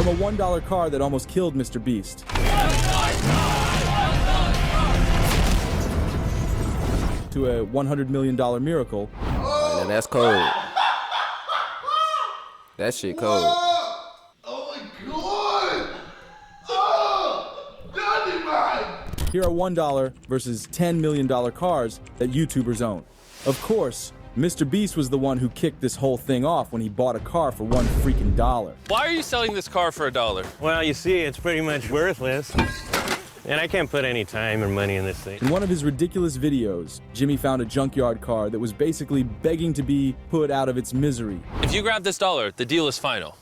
From a $1 car that almost killed Mr. Beast. To a $100 million miracle. Now that's cold. That shit cold. Oh my God! Oh, Dynamite! Here are $1 versus $10 million cars that YouTubers own. Of course, Mr. Beast was the one who kicked this whole thing off when he bought a car for $1 freaking dollar. Why are you selling this car for $1? Well, you see, it's pretty much worthless. And I can't put any time or money in this thing. In one of his ridiculous videos, Jimmy found a junkyard car that was basically begging to be put out of its misery. If you grab this $1, the deal is final.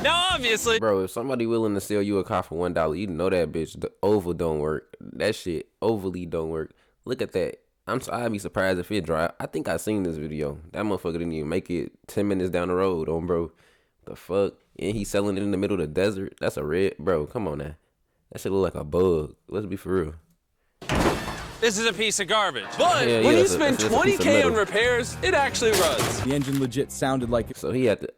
Now, obviously. Bro, if somebody willing to sell you a car for $1, you know that bitch, the oval don't work. That shit overly don't work. Look at that. I'd be surprised if it drive. I think I seen this video. That motherfucker didn't even make it 10 minutes down the road, bro. The fuck? And he's selling it in the middle of the desert. That's a red, bro. Come on now. That shit look like a bug. Let's be for real. This is a piece of garbage. But when you spend 20K on repairs, it actually runs. The engine legit sounded like So he had to,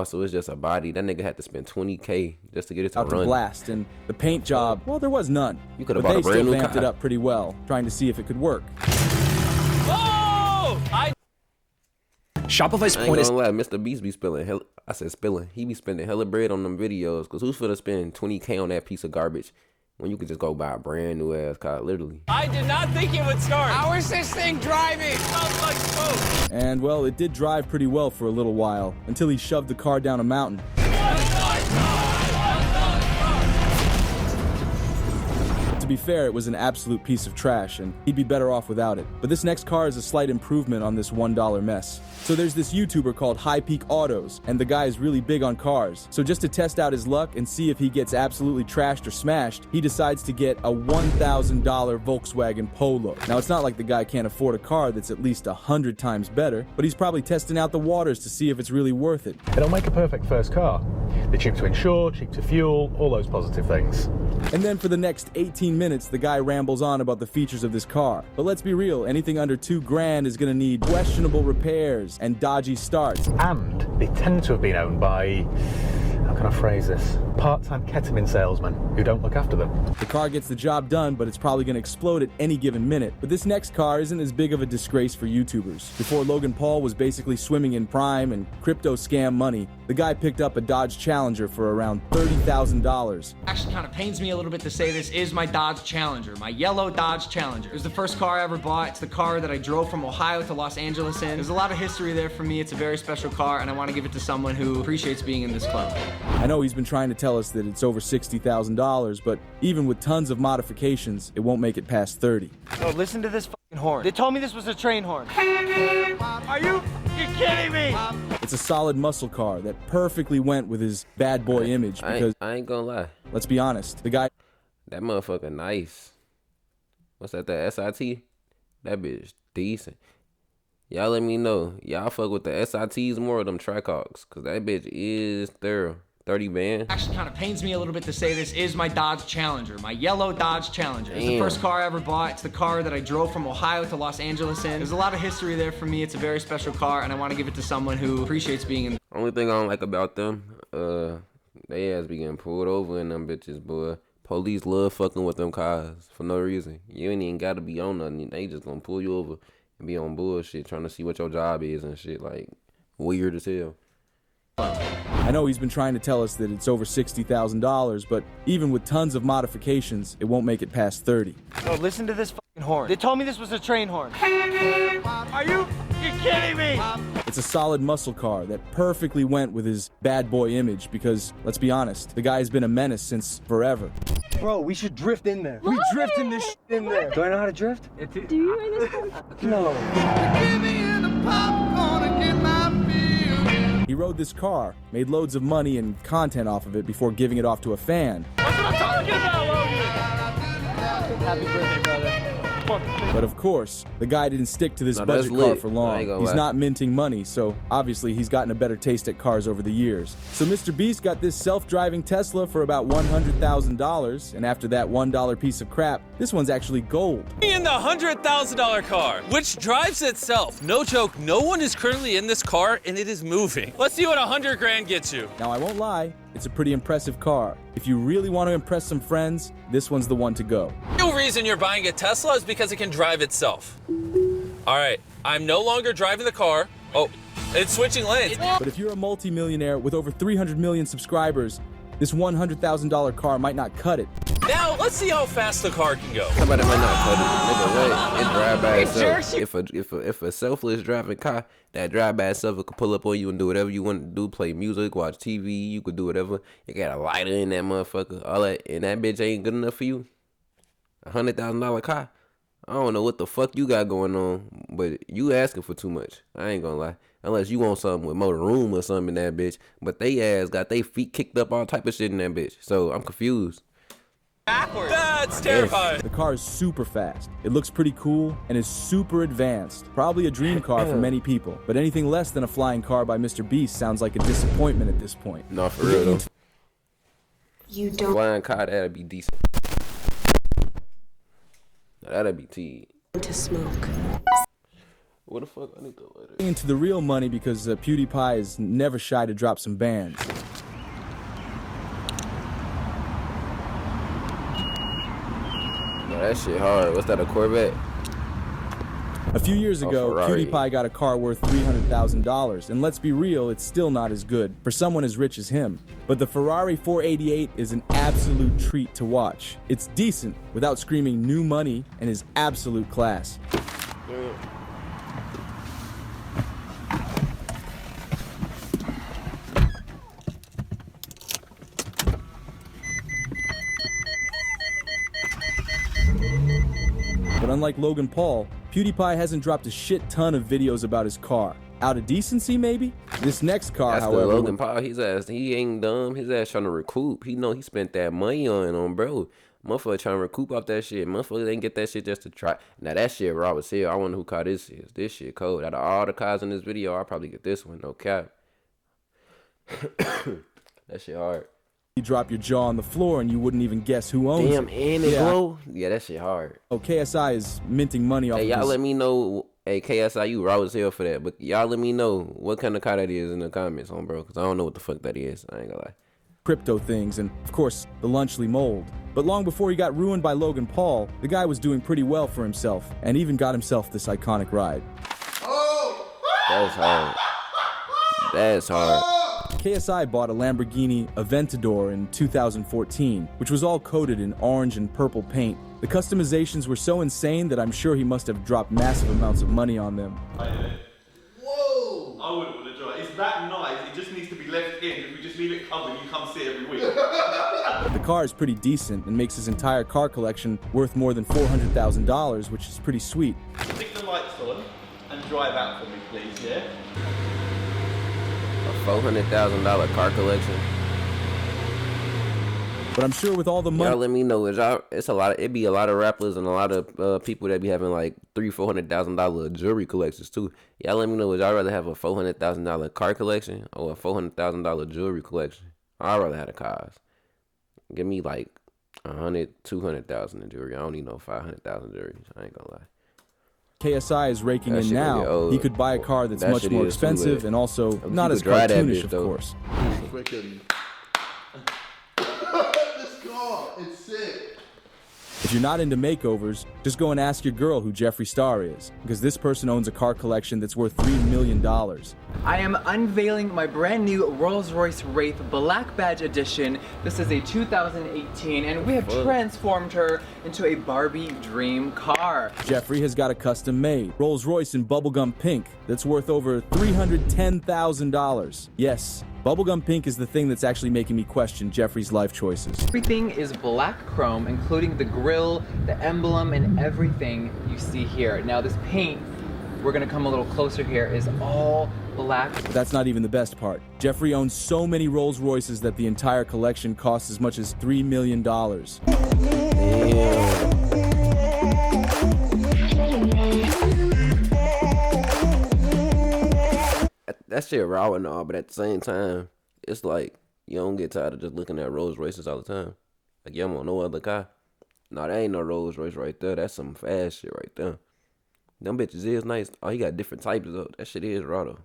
so it's just a body. That nigga had to spend 20K just to get it to out run. to blast, and the paint job, well, there was none. You could have But bought a they brand still new vamped it car. up pretty well, trying to see if it could work. Oh! Shopify's I ain't point is gonna lie, Mr. Beast be spilling spilling. He be spending hella bread on them videos, cause who's finna spend 20K on that piece of garbage when you could just go buy a brand new ass car, literally. I did not think it would start. How is this thing driving? Smells like smoke. And well, it did drive pretty well for a little while, until he shoved the car down a mountain. To be fair, it was an absolute piece of trash, and he'd be better off without it. But this next car is a slight improvement on this $1 mess. So there's this YouTuber called High Peak Autos, and the guy is really big on cars. So just to test out his luck and see if he gets absolutely trashed or smashed, he decides to get a $1,000 Volkswagen Polo. Now, it's not like the guy can't afford a car that's at least 100 times better, but he's probably testing out the waters to see if it's really worth it. It'll make a perfect first car. They're cheap to insure, cheap to fuel, all those positive things. And then for the next 18 minutes, the guy rambles on about the features of this car. But let's be real, anything under $2,000 is gonna need questionable repairs and dodgy starts. And they tend to have been owned by, how can I phrase this, part-time ketamine salesmen who don't look after them. The car gets the job done, but it's probably gonna explode at any given minute. But this next car isn't as big of a disgrace for YouTubers. Before Logan Paul was basically swimming in prime and crypto scam money, the guy picked up a Dodge Challenger for around $30,000. Actually kind of pains me a little bit to say this is my Dodge Challenger, my yellow Dodge Challenger. It was the first car I ever bought. It's the car that I drove from Ohio to Los Angeles in. There's a lot of history there for me. It's a very special car, and I want to give it to someone who appreciates being in this club. I know he's been trying to tell us that it's over $60,000, but even with tons of modifications, it won't make it past 30. Oh, listen to this fucking horn. They told me this was a train horn. Are you kidding me? It's a solid muscle car that perfectly went with his bad boy image because, I ain't gonna lie. let's be honest, the guy That motherfucker nice. What's that, the SIT? That bitch decent. Y'all let me know. Y'all fuck with the SITs more or them Trackhawks? Cause that bitch is thorough. 30 band. Actually kind of pains me a little bit to say this is my Dodge Challenger, my yellow Dodge Challenger. It's the Damn. first car I ever bought. It's the car that I drove from Ohio to Los Angeles in. There's a lot of history there for me. It's a very special car, and I want to give it to someone who appreciates being in. Only thing I don't like about them, they ass be getting pulled over in them bitches, boy. Police love fucking with them cars for no reason. You ain't even gotta be on nothing. They just gonna pull you over and be on bullshit, trying to see what your job is and shit. Like, weird as hell. I know he's been trying to tell us that it's over $60,000, but even with tons of modifications, it won't make it past 30. Oh, listen to this fucking horn. They told me this was a train horn. Are you kidding me? It's a solid muscle car that perfectly went with his bad boy image because, let's be honest, the guy's been a menace since forever. Bro, we should drift in there. We drift in this shit in there. Do I know how to drift? Do you in this one? No. He rode this car, made loads of money and content off of it before giving it off to a fan. That's what I'm talking about, Logan! Happy birthday, brother. But of course, the guy didn't stick to this No, that's budget car lit. for I long. ain't gonna He's lie. not minting money, so obviously he's gotten a better taste at cars over the years. So Mr. Beast got this self-driving Tesla for about $100,000, and after that $1 piece of crap, this one's actually gold. In the $100,000 car, which drives itself. No joke, no one is currently in this car and it is moving. Let's see what 100 grand gets you. Now I won't lie, it's a pretty impressive car. If you really want to impress some friends, this one's the one to go. The real reason you're buying a Tesla is because it can drive itself. All right, I'm no longer driving the car. Oh, it's switching lanes. But if you're a multi-millionaire with over 300 million subscribers, this $100,000 car might not cut it. Now, let's see how fast the car can go. Somebody might not cut it. Nigga, what? It drive by itself. If a selfless driving car that drive by itself, it could pull up on you and do whatever you want to do. Play music, watch TV. You could do whatever. You got a lighter in that motherfucker. All that, and that bitch ain't good enough for you. $100,000 car. I don't know what the fuck you got going on, but you asking for too much. I ain't gonna lie. Unless you want something with more room or something in that bitch. But they ass got they feet kicked up, all type of shit in that bitch. So I'm confused. Backwards. That's terrifying. The car is super fast. It looks pretty cool and is super advanced. Probably a dream car for many people. But anything less than a flying car by Mr. Beast sounds like a disappointment at this point. No, for real though. You don't. Flying car, that'd be decent. That'd be T. To smoke. What the fuck? I need to let it. Into the real money because PewDiePie is never shy to drop some bands. No, that shit hard. What's that, a Corvette? A few years ago, Ferrari. PewDiePie got a car worth $300,000, and let's be real, it's still not as good for someone as rich as him. But the Ferrari 488 is an absolute treat to watch. It's decent without screaming new money and is absolute class. But unlike Logan Paul, PewDiePie hasn't dropped a shit ton of videos about his car. Out of decency, maybe? This next car, That's however... the Logan Paul. His ass, he ain't dumb. His ass trying to recoup. He know he spent that money on bro. Motherfucker trying to recoup off that shit. Motherfucker didn't get that shit just to try. Now that shit raw as hell. I wonder who car this is. This shit cold. Out of all the cars in this video, I'll probably get this one. No cap. That shit hard. You drop your jaw on the floor and you wouldn't even guess who owns Damn, it. and it glow? Yeah, that shit hard. Oh, KSI is minting money off Hey, of y'all his... let me know. Hey, KSI, you raw as hell for that. But y'all let me know what kind of car that is in the comments, on bro. Because I don't know what the fuck that is. I ain't gonna lie. crypto things and, of course, the Lunchley mold. But long before he got ruined by Logan Paul, the guy was doing pretty well for himself and even got himself this iconic ride. That's hard. That's hard. KSI bought a Lamborghini Aventador in 2014, which was all coated in orange and purple paint. The customizations were so insane that I'm sure he must have dropped massive amounts of money on them. Whoa! I wouldn't want to drive. It's that nice, it just needs to be left in. If we just leave it covered, you come see it every week. The car is pretty decent and makes his entire car collection worth more than $400,000, which is pretty sweet. Stick the lights on and drive out for me, please, yeah? A $400,000 car collection. But I'm sure with all the money... Y'all let me know. It'd be a lot of rappers and a lot of people that be having like $300,000-$400,000 jewelry collections too. Y'all let me know. Would y'all rather have a $400,000 car collection or a $400,000 jewelry collection? I'd rather have the cars. Give me like 200,000 in jewelry. I don't need no 500,000 jewelry. I ain't gonna lie. KSI is raking That in shit gonna get now. old. He could buy a car that's That much shit more is too expensive lit. and also not you as could drive that cartoonish, bitch, of though. course. Freaking. This car, it's sick. If you're not into makeovers, just go and ask your girl who Jeffree Star is, because this person owns a car collection that's worth $3 million. I am unveiling my brand new Rolls-Royce Wraith Black Badge Edition. This is a 2018, and we have transformed her into a Barbie dream car. Jeffree has got a custom-made Rolls-Royce in bubblegum pink that's worth over $310,000. Yes, bubblegum pink is the thing that's actually making me question Jeffree's life choices. Everything is black chrome, including the grille, the emblem, and everything you see here. Now this paint, we're gonna come a little closer here, is all black. But that's not even the best part. Jeffree owns so many Rolls Royces that the entire collection costs as much as $3 million. That shit raw and all, but at the same time, it's like you don't get tired of just looking at Rolls Royces all the time. Like you don't want no other car. No, that ain't no Rolls Royce right there. That's some fast shit right there. Them bitches is nice. Oh, he got different types though. That shit is raw though.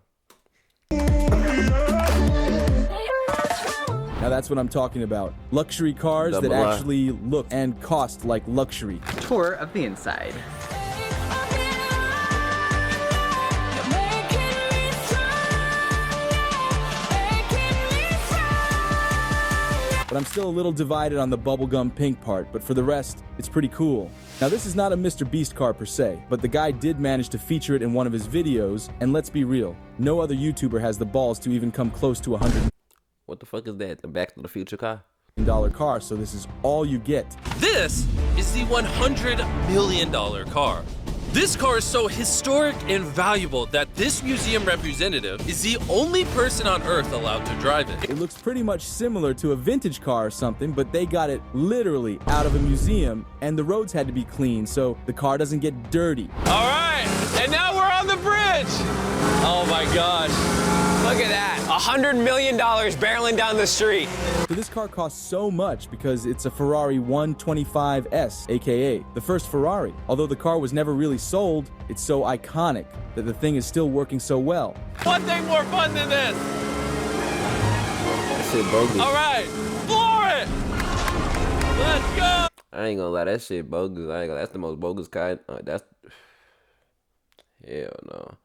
Now that's what I'm talking about. Luxury cars that Double R. actually look and cost like luxury. Tour of the inside. But I'm still a little divided on the bubblegum pink part, but for the rest, it's pretty cool. Now this is not a Mr. Beast car per se, but the guy did manage to feature it in one of his videos, and let's be real, no other YouTuber has the balls to even come close to $100 What the fuck is that? The Back to the Future car? million car, so this is all you get. This is the $100 million car. This car is so historic and valuable that this museum representative is the only person on Earth allowed to drive it. It looks pretty much similar to a vintage car or something, but they got it literally out of a museum, and the roads had to be clean, so the car doesn't get dirty. All right, and now we're on the bridge. Oh my gosh. Look at that, $100 million barreling down the street. So this car costs so much because it's a Ferrari 125S, aka the first Ferrari. Although the car was never really sold, it's so iconic that the thing is still working so well. One thing more fun than this. That shit bogus. All right, floor it. Let's go. I ain't gonna lie, that shit bogus. I ain't gonna. That's the most bogus kind. That's hell no.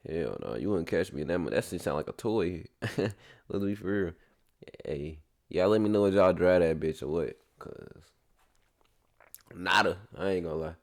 Hell no, you wouldn't catch me in that much. That shit sound like a toy. Let's be for real. Hey, y'all let me know if y'all drive that bitch or what. Cause nada. I ain't gonna lie.